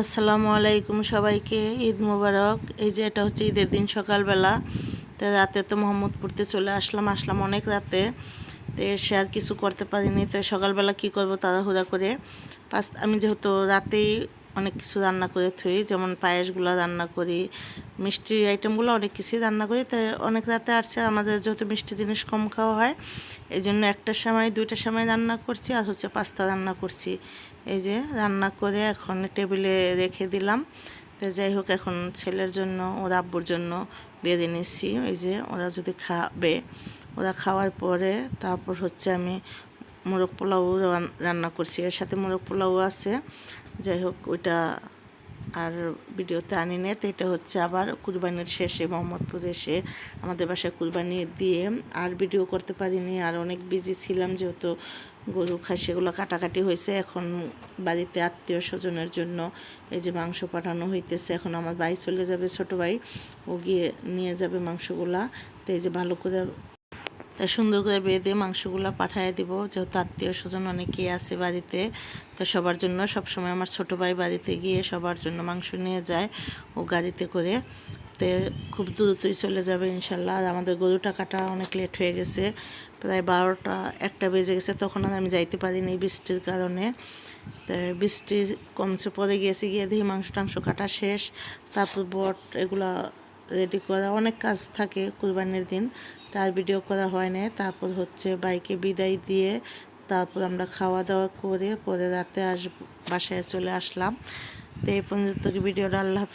আসসালামু আলাইকুম সবাইকে, ঈদ মোবারক। এই যে এটা হচ্ছে ঈদের দিন সকালবেলা। তো রাতে তো মোহাম্মদপুরতে চলে আসলাম অনেক রাতে। তো এসে আর কিছু করতে পারিনি। তো সকালবেলা কি করব তাড়াহুড়া করে আমি যেহেতু রাতেই অনেক কিছু রান্না করে থই, যেমন পায়েসগুলো রান্না করি, মিষ্টি আইটেমগুলো অনেক কিছুই রান্না করি। তো অনেক রাতে আসছে, আমাদের যেহেতু মিষ্টি জিনিস কম খাওয়া হয়, এই জন্য 1টার সময় 2টার সময় রান্না করছি, আর হচ্ছে পাস্তা রান্না করছি। এই যে রান্না করে এখন টেবিলে রেখে দিলাম। তো যাই হোক, এখন ছেলের জন্য, ওর আব্বুর জন্য বেড়ে নিচ্ছি। ওই যে ওরা যদি খাবে, ওরা খাওয়ার পরে তারপর হচ্ছে আমি মোরগ পোলাও রান্না করছি, এর সাথে মোরগ পোলাও আছে। যাই হোক, ওইটা আর ভিডিওতে আনি নে। তো এটা হচ্ছে আবার কুরবানির শেষে মোহাম্মদপুরে এসে আমাদের বাসায় কুরবানি দিয়ে আর ভিডিও করতে পারিনি, আর অনেক বিজি ছিলাম, যেহেতু গরু খাসি এগুলো কাটাকাটি হয়েছে। এখন বাড়িতে আত্মীয় স্বজনের জন্য এই যে মাংস পাঠানো হইতেছে। এখন আমার ভাই চলে যাবে, ছোটো ভাই, ও গিয়ে নিয়ে যাবে মাংসগুলা। তো এই যে ভালো করে, তাই সুন্দর করে বেঁধে মাংসগুলো পাঠিয়ে দিব, যেহেতু আত্মীয় স্বজন অনেকেই আছে বাড়িতে। তো সবার জন্য সবসময় আমার ছোটো ভাই বাড়িতে গিয়ে সবার জন্য মাংস নিয়ে যায় ও গাড়িতে করে। তো খুব দ্রুতই চলে যাবে ইনশাল্লাহ। আর আমাদের গরুটা কাটা অনেক লেট হয়ে গেছে, প্রায় 12টা 1টা বেজে গেছে। তখন আর আমি যাইতে পারিনি বৃষ্টির কারণে। তো বৃষ্টি কমছে, পরে গিয়েছি, গিয়ে দেখি মাংস টাংস কাটা শেষ। তারপর বট এগুলা রেডি করা, অনেক কাজ থাকে কুরবানির দিন, তার ভিডিও করা হয় না। তারপর হচ্ছে বাইকে বিদায় দিয়ে তারপর আমরা খাওয়া দাওয়া করে পরে রাতে বাসায় চলে আসলাম। তো এই পর্যন্ত ভিডিওটা, আল্লাহ হাফেজ।